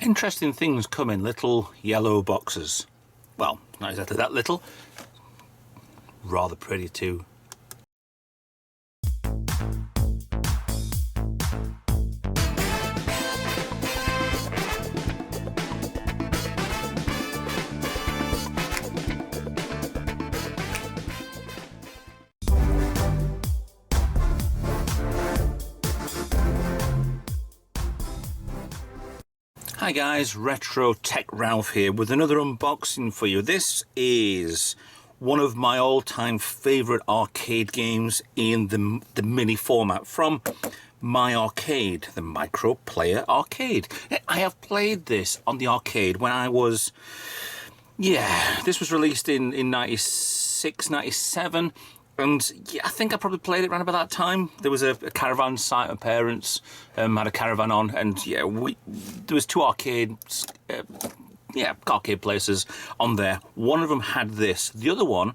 Interesting things come in little yellow boxes. Well, not exactly that little. Rather pretty too. Hi guys, Retro Tech Ralph here with another unboxing for you. This is one of my all-time favourite arcade games in the mini format from my arcade, the Micro Player Arcade. I have played this on the arcade when I was, this was released in 96, 97. And yeah, I think I probably played it around about that time. There was a caravan site. My parents had a caravan on, and yeah, there was two arcades, arcade places on there. One of them had this. The other one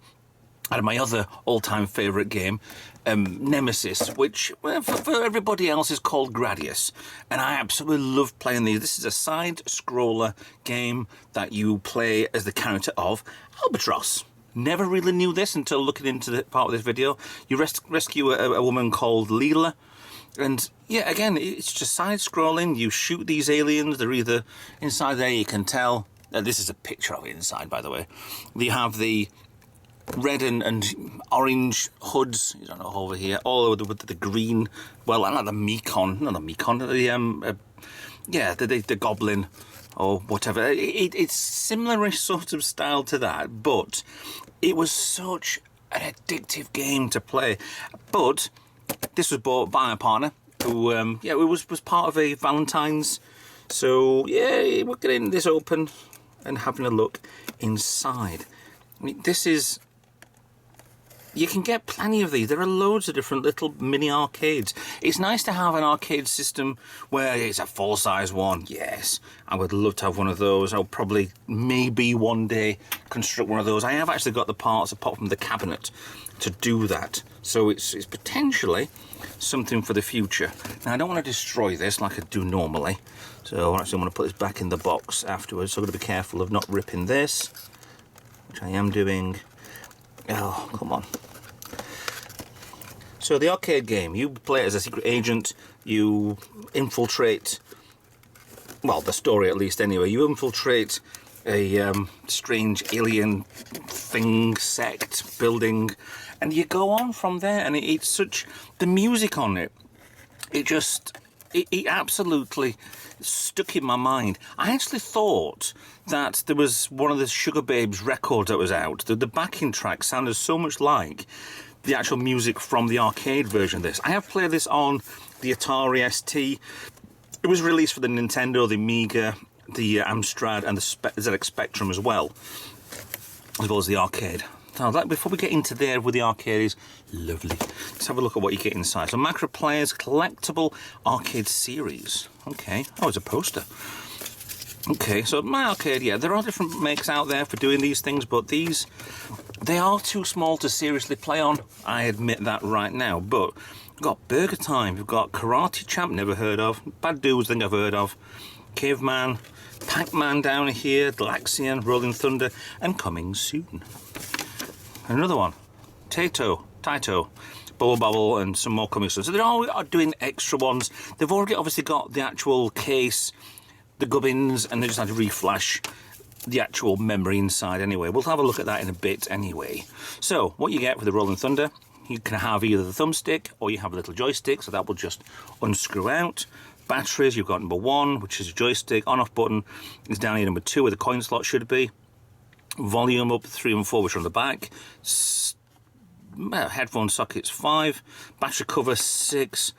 had my other all-time favourite game, Nemesis, which for everybody else is called Gradius. And I absolutely love playing these. This is a side-scroller game that you play as the character of Albatross. Never really knew this until looking into the part of this video. You rescue a woman called Leila, and yeah, again, it's just side-scrolling. You shoot these aliens. They're either inside there. You can tell. This is a picture of it inside, by the way. You have the red and orange hoods. You don't know over here. All over with the green. Well, not the Mekon, not the Mekon. The goblin. Or whatever. It's similar sort of style to that, but it was such an addictive game to play. But this was bought by a partner who, it was part of a Valentine's. So yeah, we're getting this open and having a look inside. I mean, this is. You can get plenty of these. There are loads of different little mini arcades. It's nice to have an arcade system where it's a full-size one. Yes, I would love to have one of those. I'll probably, maybe one day, construct one of those. I have actually got the parts apart from the cabinet to do that. So it's potentially something for the future. Now, I don't want to destroy this like I do normally. So I actually want to put this back in the box afterwards. So I've got to be careful of not ripping this, which I am doing. Oh, come on. So the arcade game, you play as a secret agent, you infiltrate, well, the story at least anyway, you infiltrate a strange alien thing, sect, building, and you go on from there, and it's such, the music on it, it absolutely stuck in my mind. I actually thought that there was one of the Sugar Babes records that was out. The backing track sounded so much like the actual music from the arcade version of this. I have played this on the Atari ST. It was released for the Nintendo, the Amiga, the Amstrad, and the ZX Spectrum as well as the arcade. Now, before we get into there with the arcade is lovely. Let's have a look at what you get inside. So, Macro Players Collectible Arcade Series. Okay. Oh, it's a poster. Okay, so my arcade, yeah, there are different makes out there for doing these things, but these, they are too small to seriously play on. I admit that right now, but we've got Burger Time, we've got Karate Champ, never heard of, Bad Dudes, think I've heard of, Caveman, Pac-Man down here, Galaxian, Rolling Thunder, and coming soon. Another one, Taito, Bubble Bobble, and some more coming soon. So they're all doing extra ones. They've already obviously got the actual case, the gubbins, and they just had to reflash the actual memory inside anyway. We'll have a look at that in a bit anyway. So, what you get with the Rolling Thunder, you can have either the thumbstick or you have a little joystick, so that will just unscrew out. Batteries, you've got number 1, which is a joystick. On-off button is down here, number 2, where the coin slot should be. Volume up 3 and 4, which are on the back. Headphone sockets 5. Battery cover 6.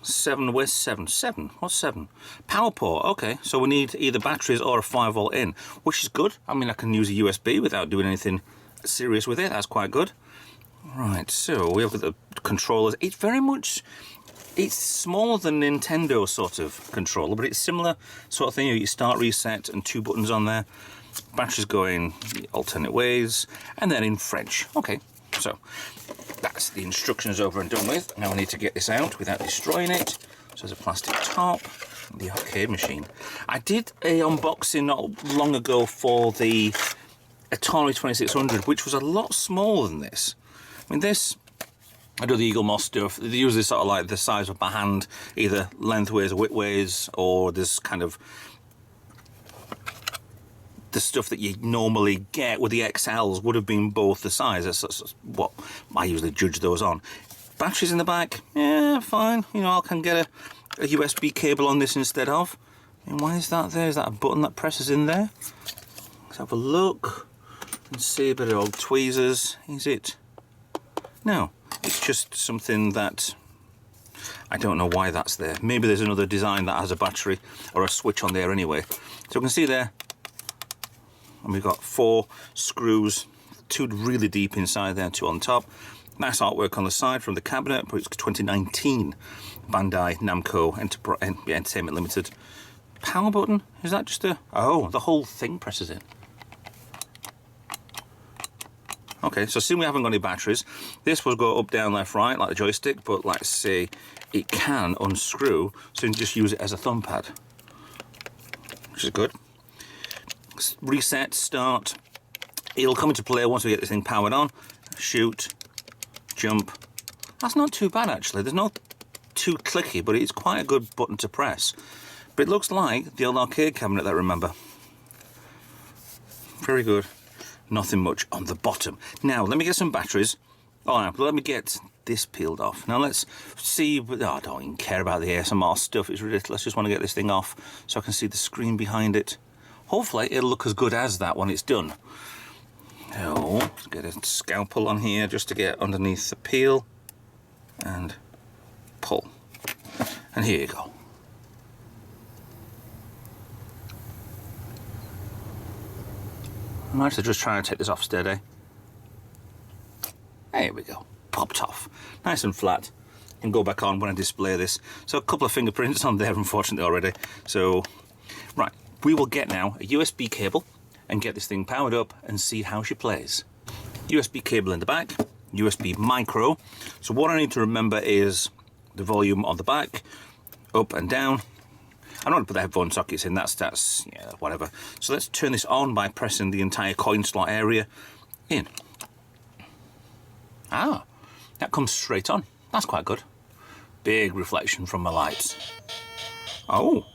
7, where's 7? 7, what's 7? Power port, okay, so we need either batteries or a 5-volt in, which is good. I mean, I can use a USB without doing anything serious with it, that's quite good. Right, so we have got the controllers. It's very much, it's smaller than Nintendo sort of controller, but it's similar sort of thing. You start, reset, and 2 buttons on there. Batteries going alternate ways, and then in French. Okay, so that's the instructions over and done with. Now I need to get this out without destroying it. So there's a plastic top. the arcade machine. I did a unboxing not long ago for the Atari 2600, which was a lot smaller than this. I mean, this, I do the Eagle Moss stuff. They're usually sort of like the size of my hand, either lengthways or widthways, or there's kind of the stuff that you normally get with the XLs would have been both the size. That's what I usually judge those on. Batteries in the back, yeah, fine. You know, I can get a USB cable on this instead of. And why is that there? Is that a button that presses in there? Let's have a look and see a bit of old tweezers. Is it? No, it's just something that I don't know why that's there. Maybe there's another design that has a battery or a switch on there anyway. So we can see there, and we've got 4 screws, 2 really deep inside there, 2 on top. Nice artwork on the side from the cabinet, but it's 2019 Bandai Namco Entertainment Limited. Power button? Is that just a... Oh, the whole thing presses in. Okay, so seeing we haven't got any batteries, this will go up, down, left, right, like the joystick, but let's say it can unscrew, so you can just use it as a thumb pad, which is good. Reset, start. It'll come into play once we get this thing powered on. Shoot, jump. That's not too bad actually. There's not too clicky, but it's quite a good button to press. But it looks like the old arcade cabinet that I remember. Very good. Nothing much on the bottom. Now let me get some batteries. Oh, now let me get this peeled off. Now let's see. Oh, I don't even care about the ASMR stuff. It's ridiculous. I just want to get this thing off so I can see the screen behind it. Hopefully it'll look as good as that when it's done. Oh, let's get a scalpel on here just to get underneath the peel and pull. And here you go. I'm actually just trying to take this off steady. There we go. Popped off. Nice and flat. Can go back on when I display this. So a couple of fingerprints on there unfortunately already. So, right. We will get now a USB cable and get this thing powered up and see how she plays. USB cable in the back, USB micro. So what I need to remember is the volume on the back, up and down. I'm not going to put the headphone sockets in, that's yeah, whatever. So let's turn this on by pressing the entire coin slot area in. Ah, that comes straight on. That's quite good. Big reflection from my lights. Oh.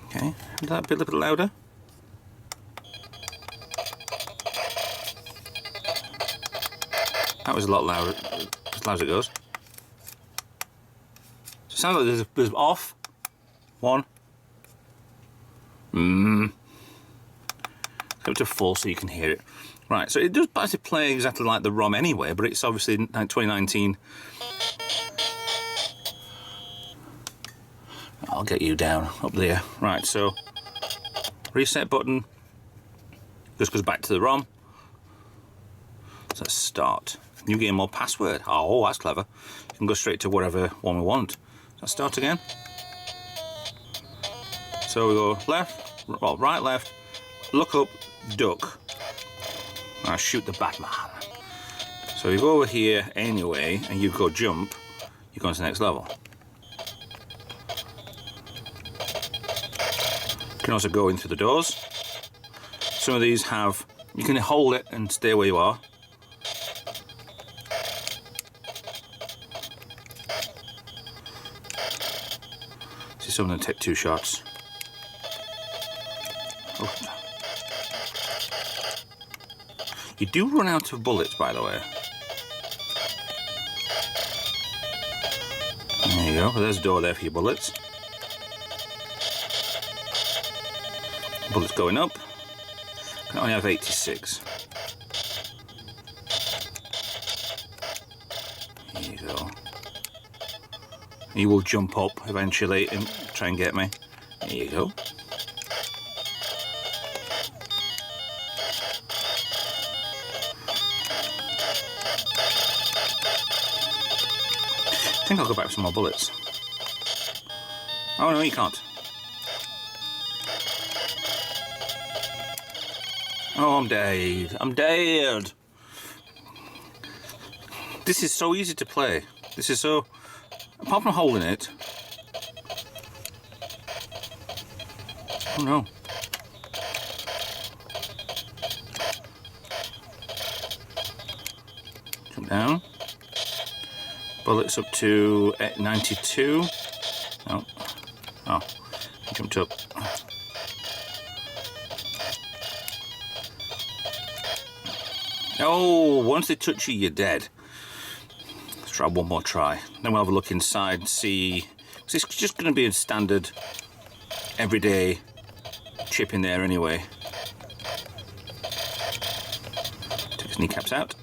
Okay, is that a little bit louder? That was a lot louder, as loud as it goes. So it sounds like there's off. 1. Go to full so you can hear it. Right, so it does basically play exactly like the ROM anyway, but it's obviously 2019. I'll get you down up there. Right, so reset button just goes back to the ROM. So let's start. New game or password. Oh, that's clever. You can go straight to whatever one we want. Let's start again. So we go left, well, right, left, look up, duck. Now shoot the Batman. So you go over here anyway, and you go jump, you go on to the next level. You can also go in through the doors. Some of these have, you can hold it and stay where you are. See some of them take 2 shots. Oh. You do run out of bullets, by the way. There you go, there's a door there for your bullets. Bullets going up. Can only have 86. There you go. He will jump up eventually and try and get me. There you go. I think I'll go back with some more bullets. Oh no, you can't. Oh, I'm dead. I'm dead. This is so easy to play. This is so... Apart from holding it, Oh no. Jump down. Bullets up to 92. Oh. Oh. Jumped up. Oh, once they touch you, you're dead. Let's try one more try. Then we'll have a look inside and see. It's just going to be a standard, everyday chip in there anyway. Take his kneecaps out.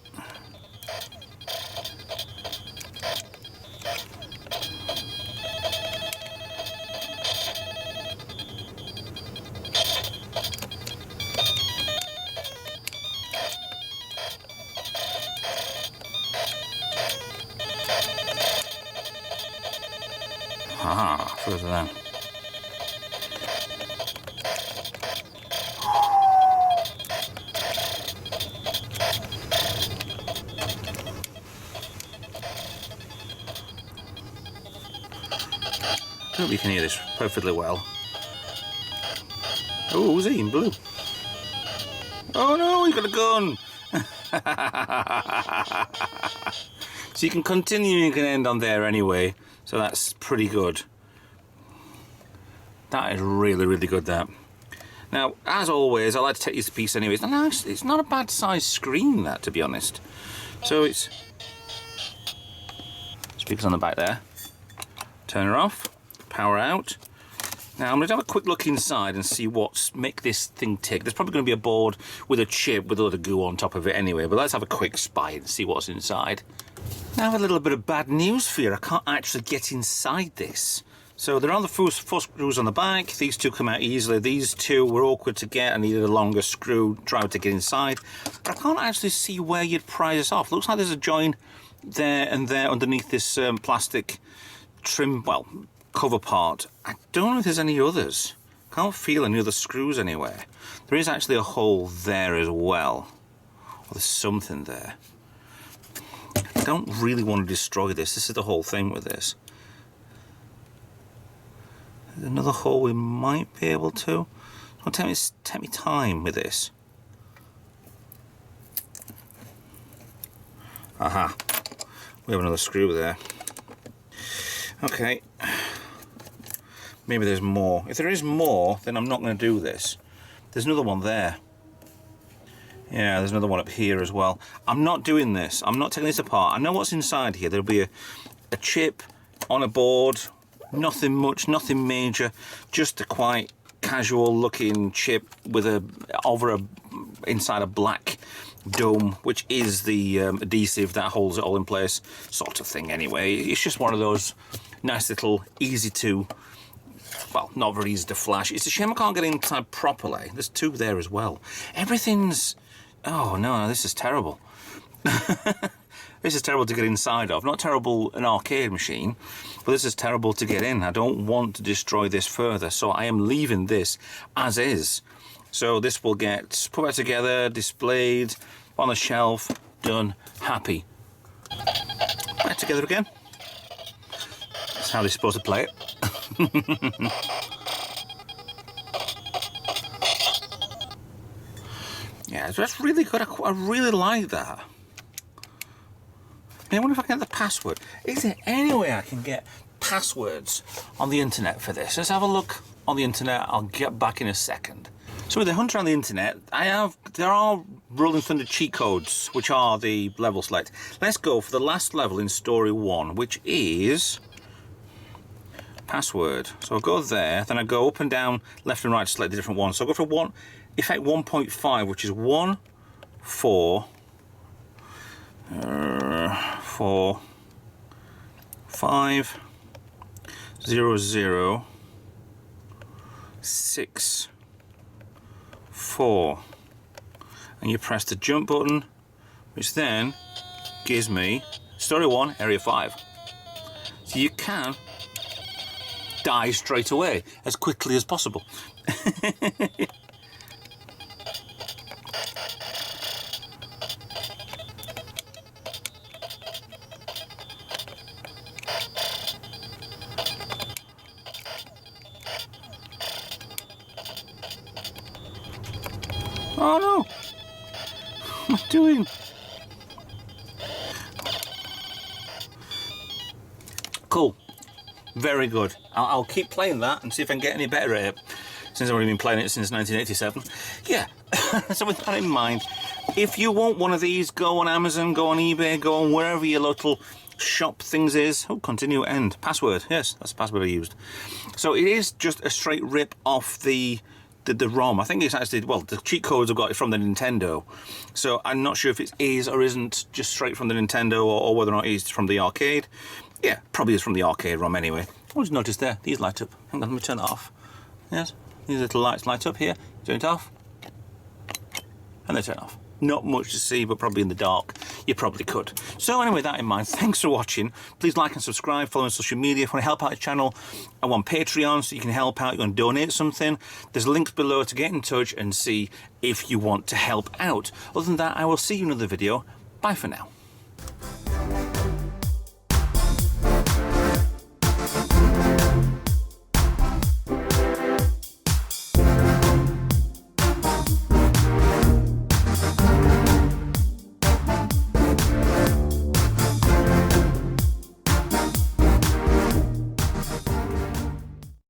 Aha, further down. I hope you can hear this perfectly well. Oh, who's he in blue? Oh no, he's got a gun! So you can continue, you can end on there anyway. So that's pretty good. That is really, really good, that. Now, as always, I like to take this piece anyway. It's nice. It's not a bad sized screen, that, to be honest. So it's... Speakers on the back there. Turn her off. Power out. Now, I'm going to have a quick look inside and see what's make this thing tick. There's probably going to be a board with a chip with a lot of goo on top of it anyway, but let's have a quick spy and see what's inside. Now I have a little bit of bad news for you. I can't actually get inside this. So there are the four screws on the back. These two come out easily. These two were awkward to get. I needed a longer screwdriver to get inside. But I can't actually see where you'd pry this off. Looks like there's a join there and there underneath this plastic trim, well, cover part. I don't know if there's any others. Can't feel any other screws anywhere. There is actually a hole there as well. Or there's something there. I don't really want to destroy this. This is the whole thing with this. There's another hole we might be able to. It'll take me time with this. Aha. We have another screw there. Okay. Maybe there's more. If there is more, then I'm not going to do this. There's another one there. Yeah, there's another one up here as well. I'm not doing this. I'm not taking this apart. I know what's inside here. There'll be a chip on a board. Nothing much, nothing major. Just a quite casual looking chip with inside a black dome, which is the adhesive that holds it all in place, sort of thing anyway. It's just one of those nice little easy to, well, not very easy to flash. It's a shame I can't get inside properly. There's two there as well. Everything's... Oh no, this is terrible. This is terrible to get inside of. Not terrible an arcade machine, but this is terrible to get in. I don't want to destroy this further, so I am leaving this as is. So this will get put back together, displayed on the shelf, done, happy. Back together again. That's how they're supposed to play it. Yeah, that's really good. I really like that. I wonder if I can get the password. Is there any way I can get passwords on the internet for this? Let's have a look on the internet. I'll get back in a second. So with the hunter on the internet, there are Rolling Thunder cheat codes, which are the level select. Let's go for the last level in story 1, which is password. So I'll go there, then I go up and down, left and right to select the different ones. So I'll go for effect 1.5, which is 1, 4, 4, 5, 0, 0, 6, 4, and you press the jump button, which then gives me story 1, area 5. So you can die straight away as quickly as possible. Oh no! What am I doing? Cool. Very good. I'll keep playing that and see if I can get any better at it, since I've already been playing it since 1987. Yeah, so with that in mind, if you want one of these, go on Amazon, go on eBay, go on wherever your local shop things is. Oh, continue end. Password. Yes, that's the password I used. So it is just a straight rip off the ROM. I think it's actually, well, the cheat codes I've got it from the Nintendo. So I'm not sure if it is or isn't just straight from the Nintendo, or whether or not it's from the arcade. Yeah, probably is from the arcade ROM anyway. I just noticed there, these light up. Hang on, let me turn that off. Yes, these little lights light up here. Turn it off. And they turn off. Not much to see, but probably in the dark you probably could. So anyway, that in mind, thanks for watching. Please like and subscribe, follow on social media. If you want to help out the channel, I'm on Patreon, so you can help out, you can donate something. There's links below to get in touch and see if you want to help out. Other than that, I will see you in another video. Bye for now.